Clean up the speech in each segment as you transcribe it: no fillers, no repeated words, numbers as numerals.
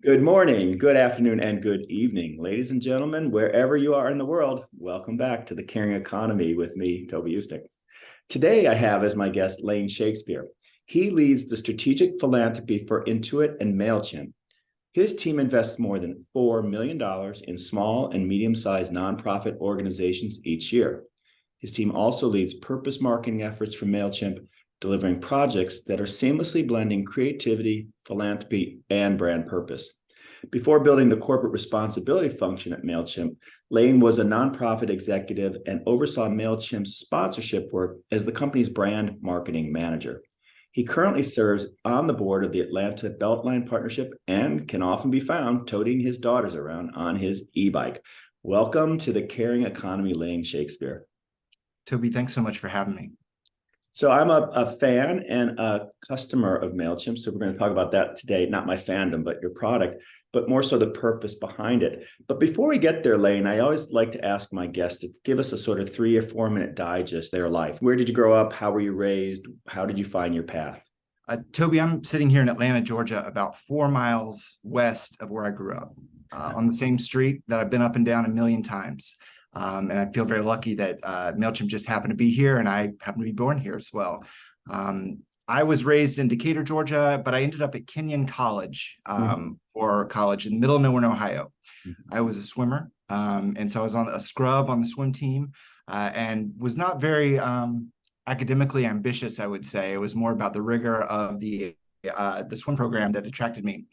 Good morning, good afternoon, and good evening, ladies and gentlemen, wherever you are in the world. Welcome back to the Caring Economy with me, Toby Ustic. Today, I have as my guest Lain Shakespeare. He leads the strategic philanthropy for Intuit and Mailchimp. His team invests more than $4 million in small and medium-sized nonprofit organizations each year. His team also leads purpose marketing efforts for Mailchimp, delivering projects that are seamlessly blending creativity, philanthropy, and brand purpose. Before building the corporate responsibility function at Mailchimp, Lain was a nonprofit executive and oversaw Mailchimp's sponsorship work as the company's brand marketing manager. He currently serves on the board of the Atlanta Beltline Partnership and can often be found toting his daughters around on his e-bike. Welcome to the Caring Economy, Lain Shakespeare. Toby, thanks so much for having me. So I'm a fan and a customer of MailChimp. So we're going to talk about that today, not my fandom, but your product, but more so the purpose behind it. But before we get there, Lain, I always like to ask my guests to give us a sort of 3 or 4 minute digest of their life. Where did you grow up? How were you raised? How did you find your path? Toby, I'm sitting here in Atlanta, Georgia, about 4 miles west of where I grew up, on the same street that I've been up and down a million times. And I feel very lucky that MailChimp just happened to be here, and I happen to be born here as well. I was raised in Decatur, Georgia, but I ended up at Kenyon College for college in middle of nowhere in Ohio. I was a swimmer, and so I was on a scrub on the swim team, and was not very academically ambitious, I would say. It was more about the rigor of the swim program that attracted me.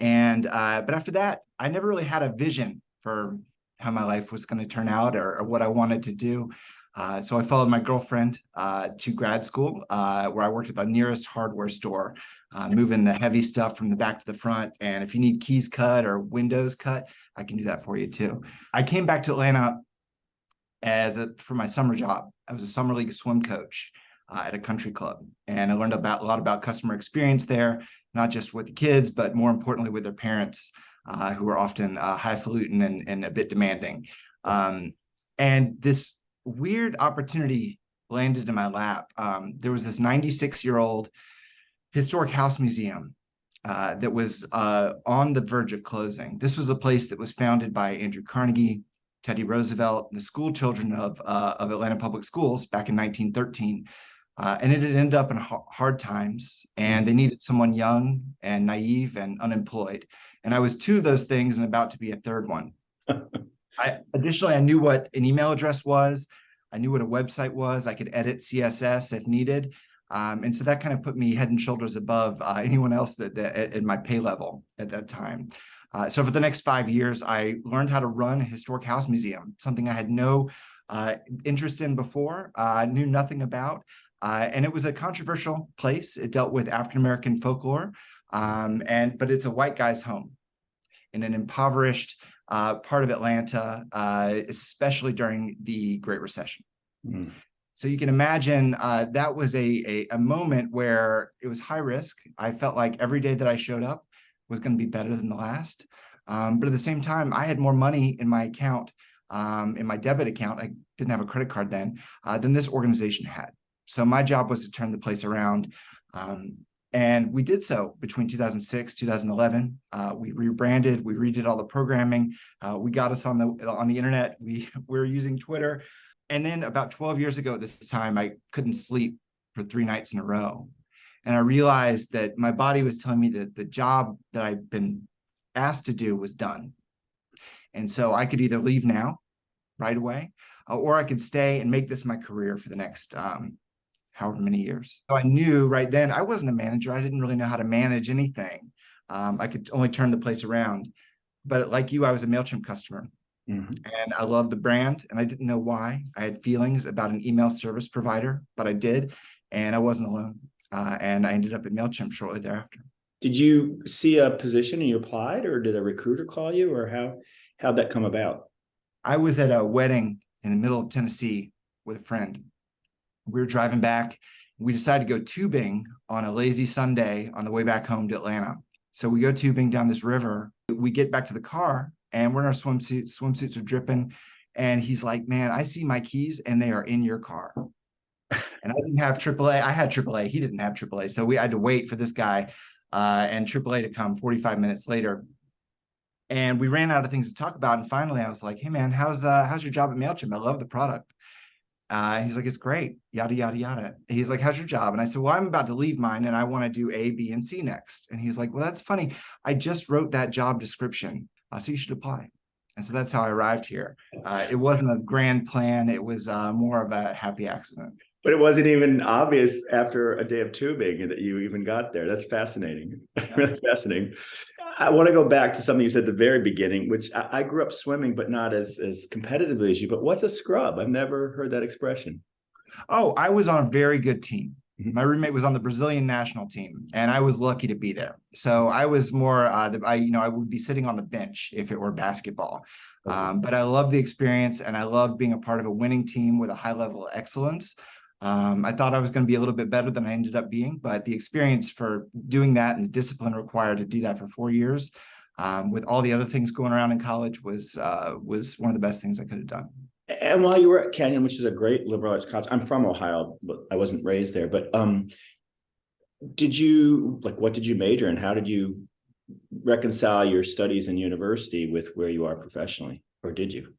And but after that, I never really had a vision for how my life was going to turn out or what I wanted to do. So I followed my girlfriend to grad school, where I worked at the nearest hardware store, moving the heavy stuff from the back to the front. And if you need keys cut or windows cut, I can do that for you too. I came back to Atlanta for my summer job. I was a summer league swim coach at a country club, and I learned a lot about customer experience there, not just with the kids, but more importantly with their parents, who are often highfalutin and a bit demanding. And this weird opportunity landed in my lap. There was this 96-year-old historic house museum that was on the verge of closing. This was a place that was founded by Andrew Carnegie, Teddy Roosevelt, and the school children of Atlanta Public Schools back in 1913. And it had ended up in hard times, and they needed someone young and naive and unemployed. And I was 2 of those things and about to be a third one. Additionally, I knew what an email address was. I knew what a website was. I could edit CSS if needed. And so that kind of put me head and shoulders above anyone else that at my pay level at that time. So for the next 5 years, I learned how to run a historic house museum, something I had no interest in before, knew nothing about. And it was a controversial place. It dealt with African-American folklore, but it's a white guy's home in an impoverished part of Atlanta, especially during the Great Recession. So you can imagine that was a moment where it was high risk. I felt like every day that I showed up was going to be better than the last. But at the same time, I had more money in my account, in my debit account. I didn't have a credit card then, than this organization had. So my job was to turn the place around. And we did so between 2006, 2011. We rebranded, we redid all the programming. We got us on the internet. We were using Twitter. And then about 12 years ago at this time, I couldn't sleep for 3 nights in a row. And I realized that my body was telling me that the job that I'd been asked to do was done. And so I could either leave now, right away, or I could stay and make this my career for the next however many years. So I knew right then I wasn't a manager. I didn't really know how to manage anything. I could only turn the place around. But like you, I was a MailChimp customer. And I loved the brand, and I didn't know why. I had feelings about an email service provider, but I did, and I wasn't alone. And I ended up at MailChimp shortly thereafter. Did you see a position and you applied, or did a recruiter call you, or how'd that come about? I was at a wedding in the middle of Tennessee with a friend. We were driving back. We decided to go tubing on a lazy Sunday on the way back home to Atlanta. So we go tubing down this river. We get back to the car, and we're in our swimsuits. Swimsuits are dripping. And he's like, "Man, I see my keys and they are in your car." And I didn't have AAA. I had AAA. He didn't have AAA. So we had to wait for this guy and AAA to come 45 minutes later. And we ran out of things to talk about. And finally, I was like, "Hey, man, how's your job at Mailchimp? I love the product." He's like, "It's great, yada, yada, yada." He's like, "How's your job?" And I said, "Well, I'm about to leave mine and I want to do A, B, and C next." And he's like, "Well, that's funny. I just wrote that job description. So you should apply." And so that's how I arrived here. It wasn't a grand plan. It was more of a happy accident. But it wasn't even obvious after a day of tubing that you even got there. That's fascinating. Yeah. Really fascinating. I want to go back to something you said at the very beginning, which I grew up swimming, but not as competitively as you. But what's a scrub? I've never heard that expression. Oh, I was on a very good team. Mhm. My roommate was on the Brazilian national team, and I was lucky to be there. So I was more, I would be sitting on the bench if it were basketball. Okay. But I love the experience, and I love being a part of a winning team with a high level of excellence. I thought I was going to be a little bit better than I ended up being, but the experience for doing that and the discipline required to do that for 4 years, with all the other things going around in college, was one of the best things I could have done. And while you were at Kenyon, which is a great liberal arts college, I'm from Ohio, but I wasn't raised there. But what did you major in? How did you reconcile your studies in university with where you are professionally, or did you?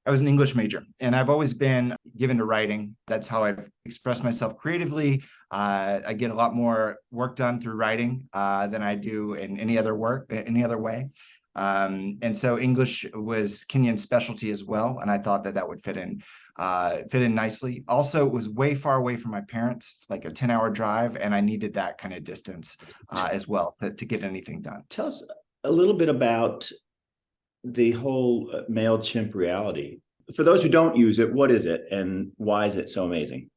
I was an English major, and I've always been given to writing. That's how I've expressed myself creatively. I get a lot more work done through writing than I do in any other way. And so English was Kenyon's specialty as well, and I thought that would fit in nicely. Also, it was way far away from my parents, like a 10-hour drive, and I needed that kind of distance as well to get anything done. Tell us a little bit about the whole MailChimp reality. For those who don't use it, what is it and why is it so amazing?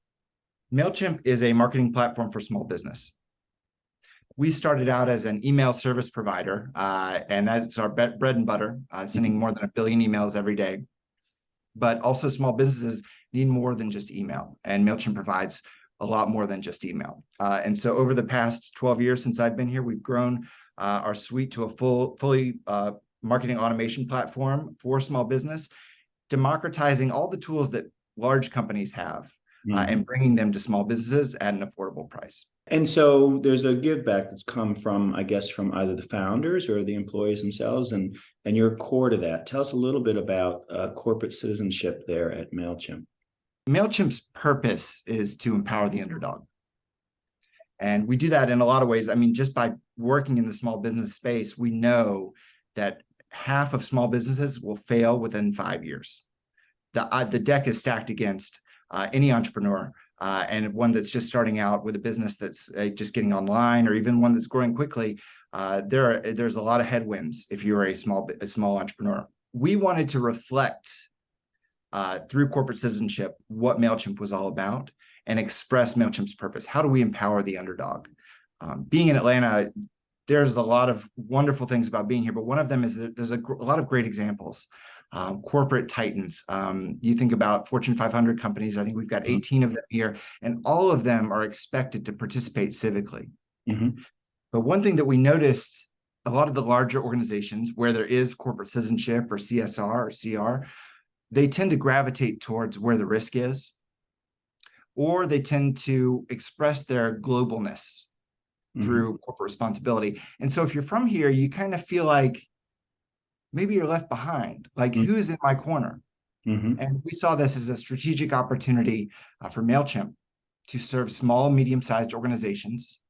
MailChimp is a marketing platform for small business. We started out as an email service provider, and that's our bread and butter, sending more than 1 billion emails every day. But also small businesses need more than just email, and MailChimp provides a lot more than just email. And so over the past 12 years since I've been here, we've grown our suite to a fully marketing automation platform for small business, democratizing all the tools that large companies have and bringing them to small businesses at an affordable price. And so there's a give back that's come from, I guess, from either the founders or the employees themselves, and you're core to that. Tell us a little bit about corporate citizenship there at MailChimp. MailChimp's purpose is to empower the underdog. And we do that in a lot of ways. I mean, just by working in the small business space, we know that half of small businesses will fail within 5 years. The deck is stacked against any entrepreneur, and one that's just starting out with a business that's just getting online, or even one that's growing quickly. There's a lot of headwinds if you're a small entrepreneur. We wanted to reflect through corporate citizenship what MailChimp was all about and express MailChimp's purpose. How do we empower the underdog? Being in Atlanta, there's a lot of wonderful things about being here, but one of them is that there's a lot of great examples. Corporate titans. You think about Fortune 500 companies. I think we've got 18 of them here, and all of them are expected to participate civically. But one thing that we noticed, a lot of the larger organizations where there is corporate citizenship or CSR or CR, they tend to gravitate towards where the risk is, or they tend to express their globalness through corporate responsibility. And so if you're from here, you kind of feel like maybe you're left behind, like who's in my corner? And we saw this as a strategic opportunity for MailChimp to serve small, medium-sized organizations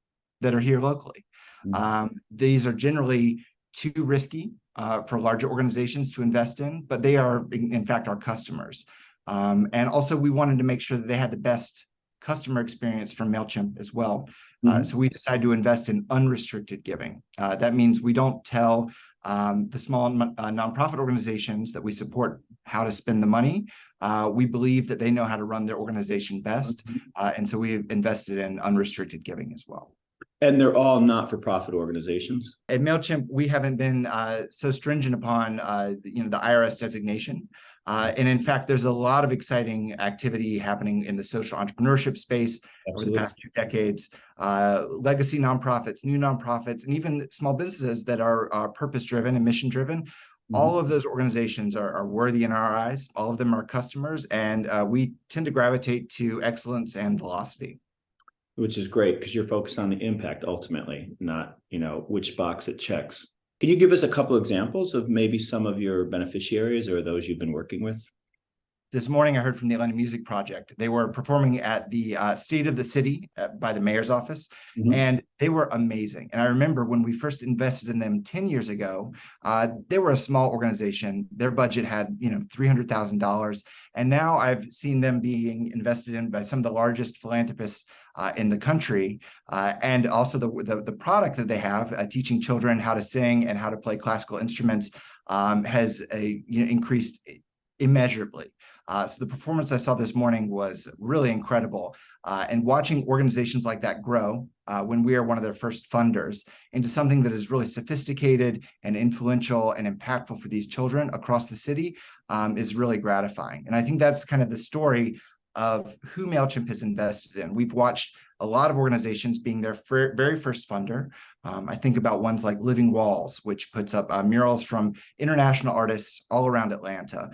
that are here locally. These are generally too risky for larger organizations to invest in, but they are, in fact, our customers. And also, we wanted to make sure that they had the best customer experience from MailChimp as well. So we decided to invest in unrestricted giving. That means we don't tell the small nonprofit organizations that we support how to spend the money. We believe that they know how to run their organization best. And so we've invested in unrestricted giving as well. And they're all not-for-profit organizations? At MailChimp, we haven't been so stringent upon the IRS designation. And in fact, there's a lot of exciting activity happening in the social entrepreneurship space over the past 2 decades. Legacy nonprofits, new nonprofits, and even small businesses that are purpose-driven and mission-driven. All of those organizations are worthy in our eyes. All of them are customers, and we tend to gravitate to excellence and velocity. Which is great because you're focused on the impact ultimately, not which box it checks. Can you give us a couple examples of maybe some of your beneficiaries or those you've been working with? This morning, I heard from the Atlanta Music Project. They were performing at the State of the City by the mayor's office, and they were amazing. And I remember when we first invested in them 10 years ago, they were a small organization. Their budget had, $300,000. And now I've seen them being invested in by some of the largest philanthropists in the country, and also the product that they have, teaching children how to sing and how to play classical instruments, has increased immeasurably. So the performance I saw this morning was really incredible. And watching organizations like that grow when we are one of their first funders into something that is really sophisticated and influential and impactful for these children across the city is really gratifying. And I think that's kind of the story of who MailChimp has invested in. We've watched a lot of organizations being their very first funder. I think about ones like Living Walls, which puts up murals from international artists all around Atlanta.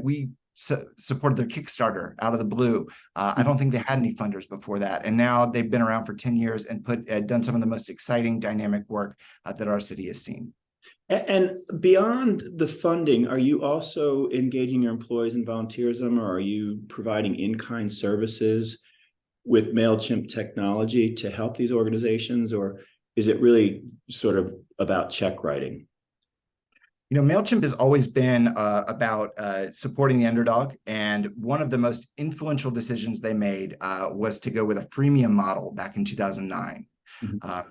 We supported their Kickstarter out of the blue. I don't think they had any funders before that. And now they've been around for 10 years and done some of the most exciting dynamic work that our city has seen. And beyond the funding, are you also engaging your employees in volunteerism, or are you providing in-kind services with MailChimp technology to help these organizations, or is it really sort of about check writing? MailChimp has always been about supporting the underdog. And one of the most influential decisions they made was to go with a freemium model back in 2009.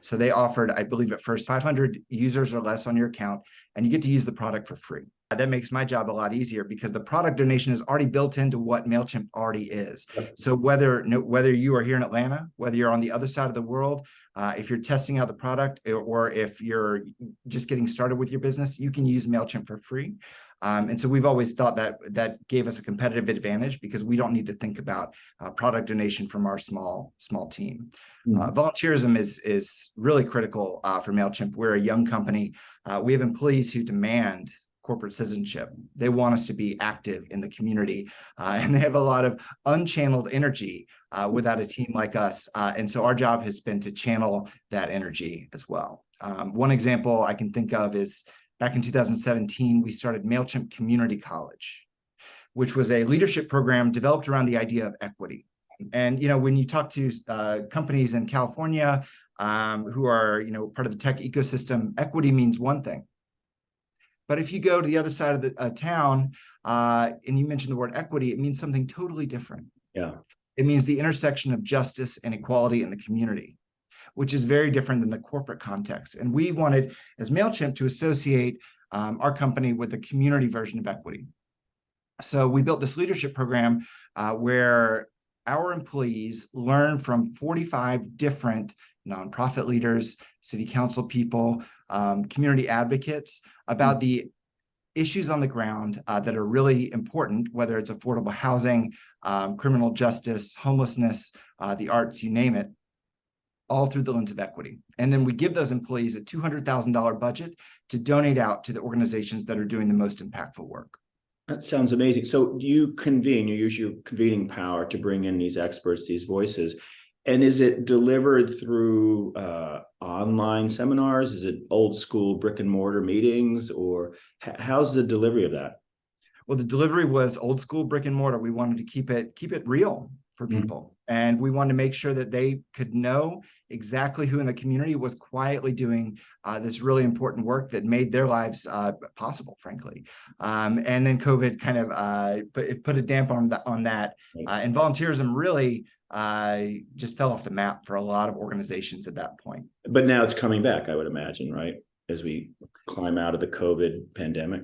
So they offered, I believe at first, 500 users or less on your account, and you get to use the product for free. That makes my job a lot easier because the product donation is already built into what MailChimp already is. So whether you are here in Atlanta, whether you're on the other side of the world, if you're testing out the product, or if you're just getting started with your business, you can use MailChimp for free. And so we've always thought that gave us a competitive advantage because we don't need to think about product donation from our small team. Volunteerism is really critical for MailChimp. We're a young company. We have employees who demand corporate citizenship. They want us to be active in the community, and they have a lot of unchanneled energy without a team like us. And so our job has been to channel that energy as well. One example I can think of is back in 2017, we started MailChimp Community College, which was a leadership program developed around the idea of equity. And, when you talk to companies in California who are, part of the tech ecosystem, equity means one thing. But if you go to the other side of the town and you mention the word equity, it means something totally different. Yeah. It means the intersection of justice and equality in the community, which is very different than the corporate context. And we wanted, as MailChimp, to associate our company with the community version of equity. So we built this leadership program where our employees learn from 45 different nonprofit leaders, city council people, community advocates about the issues on the ground that are really important, whether it's affordable housing, criminal justice, homelessness, the arts, you name it, all through the lens of equity. And then we give those employees a $200,000 budget to donate out to the organizations that are doing the most impactful work. That sounds amazing. So you use your convening power to bring in these experts, these voices. And is it delivered through online seminars? Is it old school brick and mortar meetings, or how's the delivery of that? Well, the delivery was old school brick and mortar. We wanted to keep it real for people. And we wanted to make sure that they could know exactly who in the community was quietly doing this really important work that made their lives possible, frankly. And then COVID kind of put a damp on that. And volunteerism really just fell off the map for a lot of organizations at that point. But now it's coming back, I would imagine, right? As we climb out of the COVID pandemic.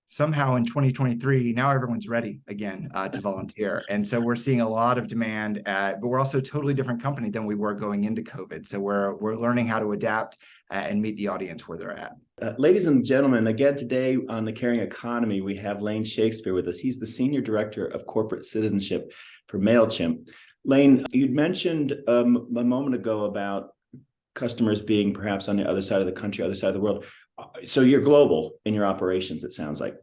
Somehow in 2023, now everyone's ready again to volunteer. And so we're seeing a lot of demand, but we're also a totally different company than we were going into COVID. So we're learning how to adapt and meet the audience where they're at. Ladies and gentlemen, again, today on The Caring Economy, we have Lain Shakespeare with us. He's the Senior Director of Corporate Citizenship for MailChimp. Lain, you'd mentioned a moment ago about customers being perhaps on the other side of the country, other side of the world. So you're global in your operations, it sounds like.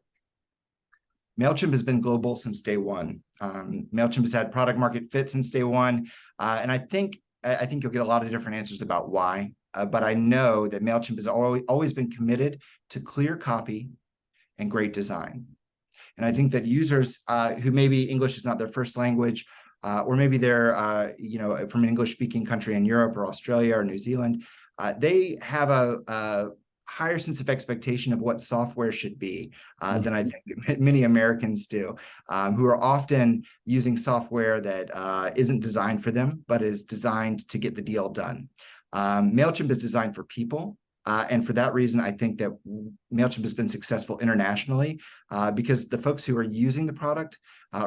MailChimp has been global since day one. MailChimp has had product market fit since day one. And I think you'll get a lot of different answers about why. but I know that MailChimp has always been committed to clear copy and great design. And I think that users who maybe English is not their first language, or maybe they're from an English-speaking country in Europe or Australia or New Zealand, they have a higher sense of expectation of what software should be than I think many Americans do, who are often using software that isn't designed for them, but is designed to get the deal done. MailChimp is designed for people. And for that reason, I think that MailChimp has been successful internationally because the folks who are using the product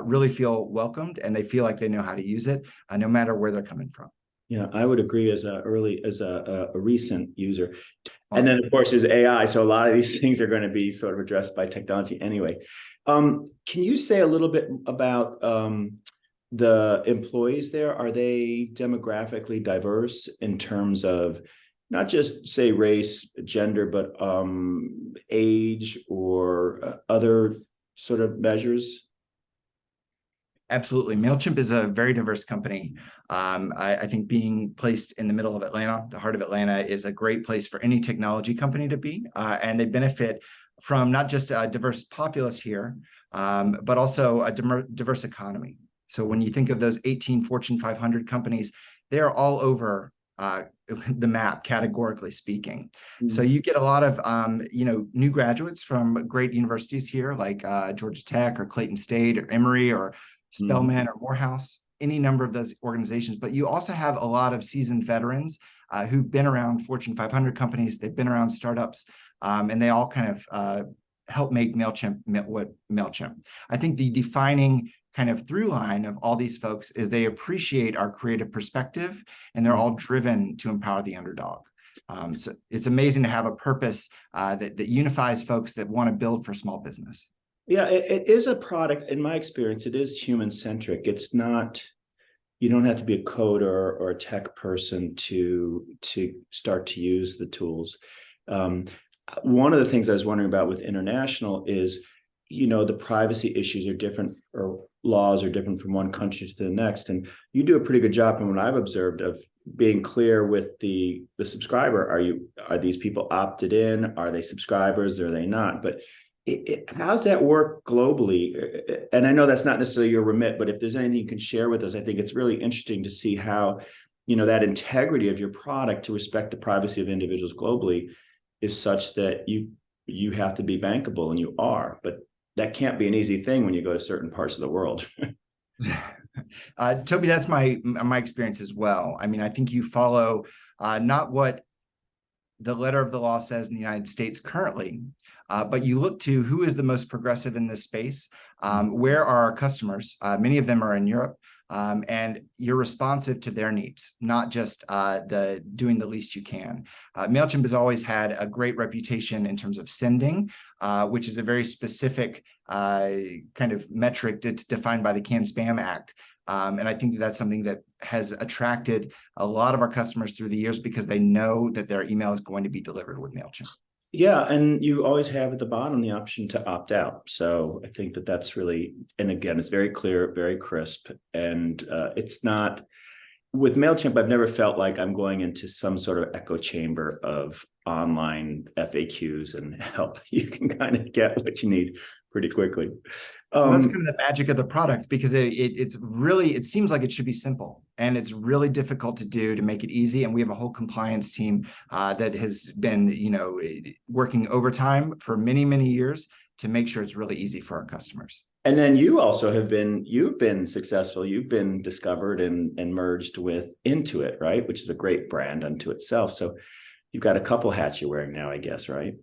really feel welcomed and they feel like they know how to use it, no matter where they're coming from. Yeah, I would agree as a recent user. And then, of course, there's AI. So a lot of these things are going to be sort of addressed by technology anyway. Can you say a little bit about the employees there? Are they demographically diverse in terms of not just say race, gender, but age or other sort of measures? Absolutely. MailChimp is a very diverse company. I think being placed in the middle of Atlanta, the heart of Atlanta, is a great place for any technology company to be. And they benefit from not just a diverse populace here, but also a diverse economy. So when you think of those 18 Fortune 500 companies, they're all over the map, categorically speaking. So you get a lot of new graduates from great universities here, like Georgia Tech or Clayton State or Emory or Spelman or Morehouse, any number of those organizations. But you also have a lot of seasoned veterans who've been around Fortune 500 companies. They've been around startups, and they all kind of help make MailChimp what MailChimp. I think the defining kind of through line of all these folks is they appreciate our creative perspective, and they're all driven to empower the underdog. So it's amazing to have a purpose that unifies folks that want to build for small business. Yeah, it is a product. In my experience, it is human-centric. It's not, you don't have to be a coder or a tech person to start to use the tools. One of the things I was wondering about with international is, the privacy issues are different, or laws are different from one country to the next. And you do a pretty good job, from what I've observed, of being clear with the subscriber. Are these people opted in? Are they subscribers? Are they not? But how does that work globally? And I know that's not necessarily your remit, but if there's anything you can share with us, I think it's really interesting to see how, that integrity of your product to respect the privacy of individuals globally is such that you have to be bankable, and you are. But that can't be an easy thing when you go to certain parts of the world. Toby, that's my experience as well. I mean, I think you follow not what the letter of the law says in the United States currently, but you look to who is the most progressive in this space. Where are our customers? Many of them are in Europe, and you're responsive to their needs, not just doing the least you can. MailChimp has always had a great reputation in terms of sending, which is a very specific kind of metric that's defined by the Can-Spam Act. And I think that's something that has attracted a lot of our customers through the years because they know that their email is going to be delivered with MailChimp. Yeah, and you always have at the bottom the option to opt out. So I think that that's really, and again, it's very clear, very crisp, and it's not, with MailChimp, I've never felt like I'm going into some sort of echo chamber of online FAQs and help. You can kind of get what you need pretty quickly. Well, that's kind of the magic of the product, because it seems like it should be simple, and it's really difficult to do to make it easy. And we have a whole compliance team that has been, working overtime for many, many years to make sure it's really easy for our customers. And then you also you've been successful. You've been discovered and merged with Intuit, right? Which is a great brand unto itself. So you've got a couple hats you're wearing now, I guess, right?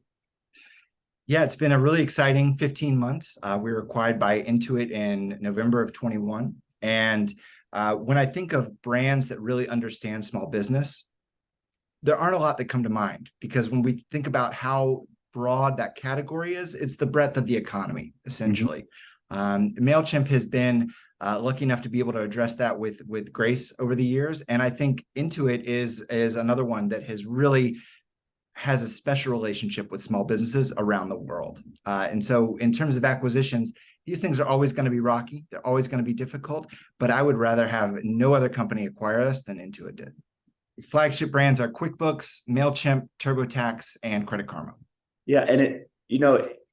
Yeah, it's been a really exciting 15 months. We were acquired by Intuit in November of 21. And when I think of brands that really understand small business, there aren't a lot that come to mind, because when we think about how broad that category is, it's the breadth of the economy, essentially. MailChimp has been lucky enough to be able to address that with grace over the years. And I think Intuit is another one that has a special relationship with small businesses around the world. And so in terms of acquisitions, these things are always going to be rocky. They're always going to be difficult, but I would rather have no other company acquire us than Intuit did. flagship brands are QuickBooks, MailChimp, TurboTax, and Credit Karma. Yeah, and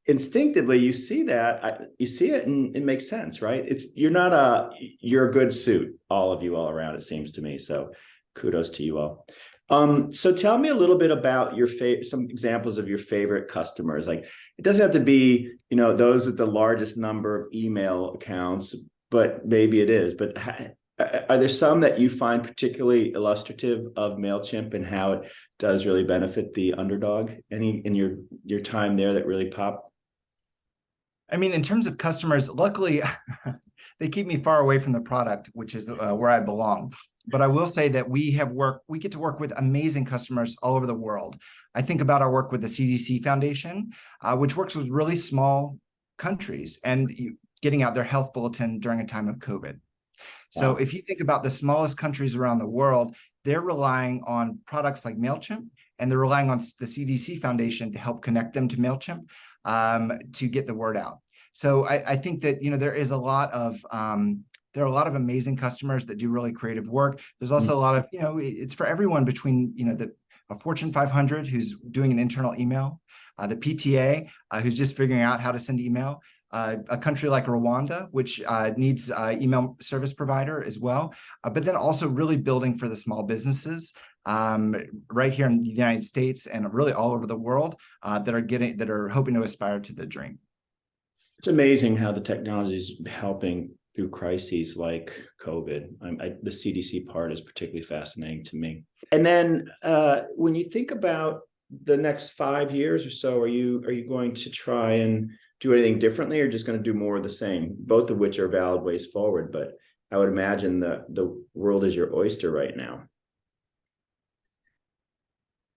instinctively you see that, you see it, and it makes sense, right? You're a good suit, all of you all around, it seems to me. So kudos to you all. So tell me a little bit about some examples of your favorite customers. Like, it doesn't have to be, those with the largest number of email accounts, but maybe it is. But are there some that you find particularly illustrative of MailChimp and how it does really benefit the underdog? Any in your time there that really pop? I mean, in terms of customers, luckily, they keep me far away from the product, which is where I belong. But I will say that we get to work with amazing customers all over the world. I think about our work with the CDC Foundation, which works with really small countries and getting out their health bulletin during a time of COVID. So Wow. if you think about the smallest countries around the world, they're relying on products like MailChimp, and they're relying on the CDC Foundation to help connect them to MailChimp to get the word out. So I think that there are a lot of amazing customers that do really creative work. There's also a lot of it's for everyone between a Fortune 500 who's doing an internal email, the PTA who's just figuring out how to send email. A country like Rwanda, which needs email service provider as well, but then also really building for the small businesses right here in the United States and really all over the world that are hoping to aspire to the dream. It's amazing how the technology is helping through crises like COVID. The CDC part is particularly fascinating to me. And then when you think about the next 5 years or so, are you going to try and do anything differently, or just going to do more of the same? Both of which are valid ways forward, but I would imagine the world is your oyster right now.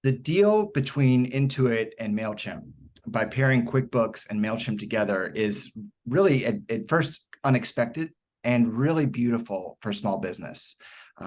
The deal between Intuit and Mailchimp, by pairing QuickBooks and Mailchimp together, is really at first unexpected and really beautiful for small business.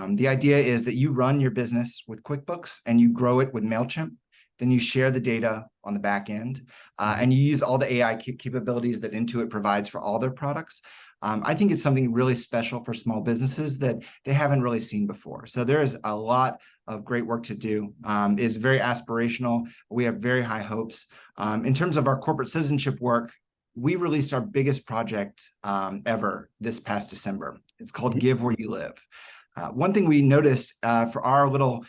The idea is that you run your business with QuickBooks and you grow it with Mailchimp. Then you share the data on the back end, and you use all the AI capabilities that Intuit provides for all their products. I think it's something really special for small businesses that they haven't really seen before. So there is a lot of great work to do. It's very aspirational. We have very high hopes. In terms of our corporate citizenship work, we released our biggest project ever this past December. It's called Give Where You Live. One thing we noticed for our little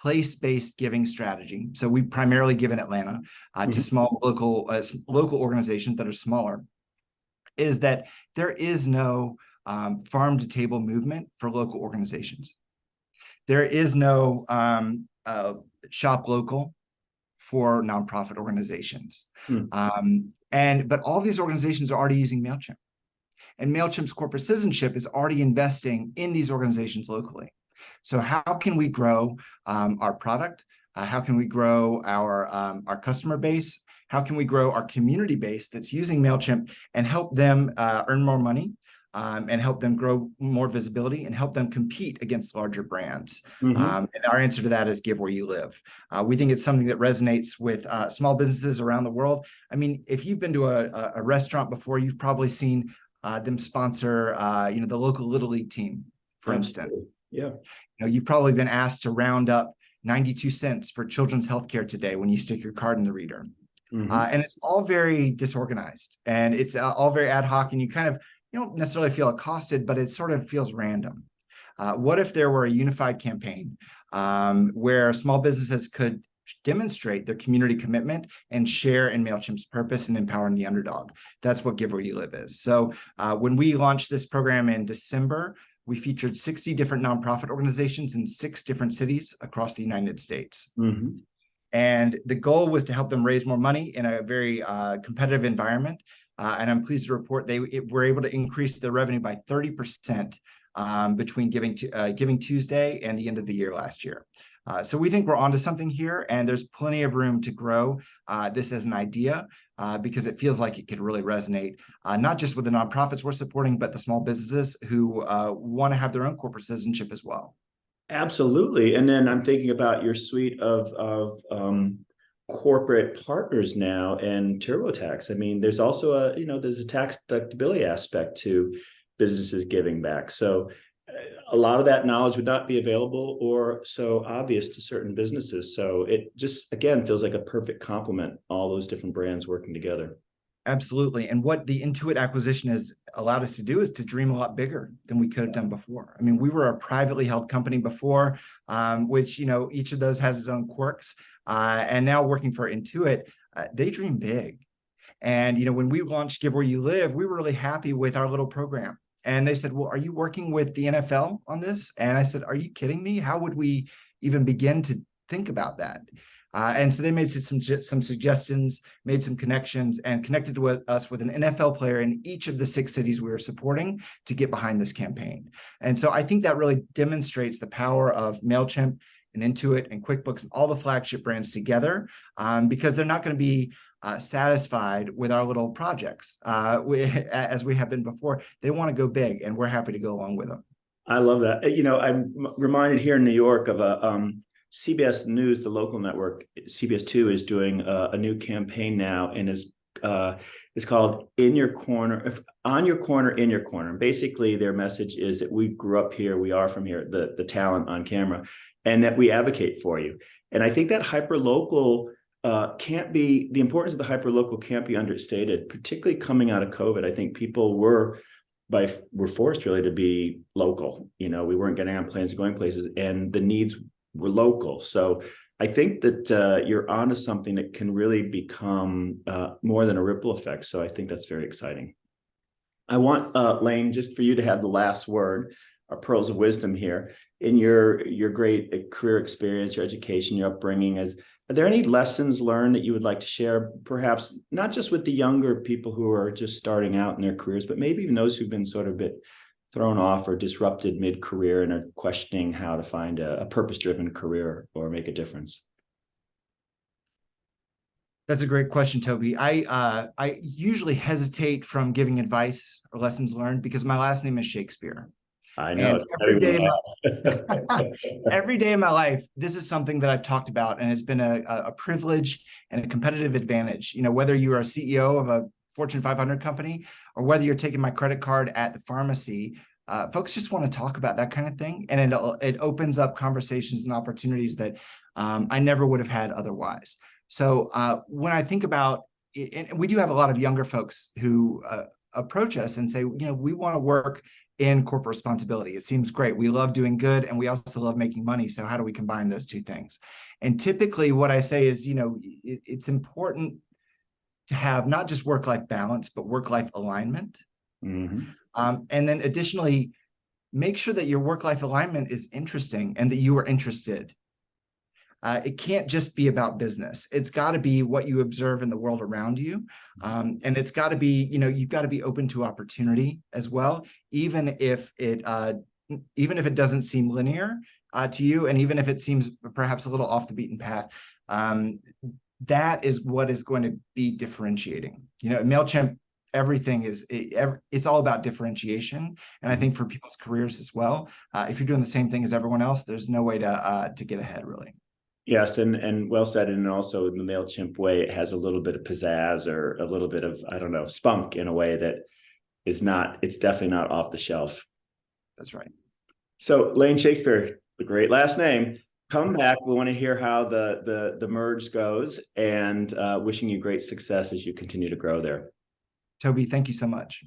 place-based giving strategy. So we primarily give in Atlanta to small local organizations that are smaller, is that there is no farm to table movement for local organizations. There is no shop local for nonprofit organizations. But all these organizations are already using MailChimp. And MailChimp's corporate citizenship is already investing in these organizations locally. So how can we grow our product? How can we grow our customer base? How can we grow our community base that's using MailChimp and help them earn more money and help them grow more visibility and help them compete against larger brands? And our answer to that is Give Where You Live. We think it's something that resonates with small businesses around the world. I mean, if you've been to a restaurant before, you've probably seen them sponsor the local Little League team, for instance. Yeah. You've probably been asked to round up 92 cents for children's healthcare today when you stick your card in the reader. And it's all very disorganized and it's all very ad hoc, and you don't necessarily feel accosted, but it sort of feels random. What if there were a unified campaign where small businesses could demonstrate their community commitment and share in MailChimp's purpose and empowering the underdog? That's what Give Where You Live is. So when we launched this program in December, we featured 60 different nonprofit organizations in 6 different cities across the United States. And the goal was to help them raise more money in a very competitive environment. And I'm pleased to report they were able to increase their revenue by 30% between Giving Tuesday and the end of the year last year. So we think we're onto something here, and there's plenty of room to grow this as an idea because it feels like it could really resonate, not just with the nonprofits we're supporting, but the small businesses who want to have their own corporate citizenship as well. Absolutely. And then I'm thinking about your suite of corporate partners now and TurboTax. I mean, there's also there's a tax deductibility aspect to businesses giving back. So a lot of that knowledge would not be available or so obvious to certain businesses. So it just, again, feels like a perfect complement, all those different brands working together. Absolutely. And what the Intuit acquisition has allowed us to do is to dream a lot bigger than we could have done before. I mean, we were a privately held company before, which, each of those has its own quirks. And now working for Intuit, they dream big. And, when we launched Give Where You Live, we were really happy with our little program. And they said, well, are you working with the NFL on this? And I said, are you kidding me? How would we even begin to think about that? And so they made some suggestions, made some connections, and connected with us with an NFL player in each of the 6 cities we were supporting to get behind this campaign. And so I think that really demonstrates the power of MailChimp and Intuit and QuickBooks and all the flagship brands together, because they're not going to be satisfied with our little projects as we have been before. They want to go big, and we're happy to go along with them. I love that. I'm reminded here in New York of a CBS News, the local network, CBS2 is doing a new campaign now, and it's called "In Your Corner," on your corner, in your corner. And basically, their message is that we grew up here, we are from here, the talent on camera, and that we advocate for you. And I think that hyperlocal the importance of the hyperlocal can't be understated, particularly coming out of COVID. I think people were forced really to be local. We weren't getting on planes, going places, and the needs were local. So I think that you're onto something that can really become more than a ripple effect. So I think that's very exciting. I want Lain, just for you to have the last word, our pearls of wisdom here. In your great career experience, your education, your upbringing, are there any lessons learned that you would like to share, perhaps not just with the younger people who are just starting out in their careers, but maybe even those who've been sort of a bit thrown off or disrupted mid-career and are questioning how to find a purpose-driven career or make a difference? That's a great question, Toby. I usually hesitate from giving advice or lessons learned because my last name is Shakespeare. I know. Every day of my life, this is something that I've talked about, and it's been a privilege and a competitive advantage. Whether you are a CEO of a Fortune 500 company or whether you're taking my credit card at the pharmacy, folks just want to talk about that kind of thing, and it opens up conversations and opportunities that I never would have had otherwise. So when I think about, and we do have a lot of younger folks who approach us and say, we want to work in corporate responsibility. It seems great. We love doing good, and we also love making money. So how do we combine those two things? And typically what I say is, it's important to have not just work-life balance, but work-life alignment. Mm-hmm. And then additionally, make sure that your work-life alignment is interesting and that you are interested. It can't just be about business. It's got to be what you observe in the world around you. And it's got to be, you've got to be open to opportunity as well, even if it doesn't seem linear to you, and even if it seems perhaps a little off the beaten path. That is what is going to be differentiating. MailChimp, everything it's all about differentiation. And I think for people's careers as well, if you're doing the same thing as everyone else, there's no way to get ahead, really. Yes, and well said. And also in the MailChimp way, it has a little bit of pizzazz or a little bit of, I don't know, spunk in a way that it's definitely not off the shelf. That's right. So Lain Shakespeare, the great last name, come back. We want to hear how the merge goes, and wishing you great success as you continue to grow there. Toby, thank you so much.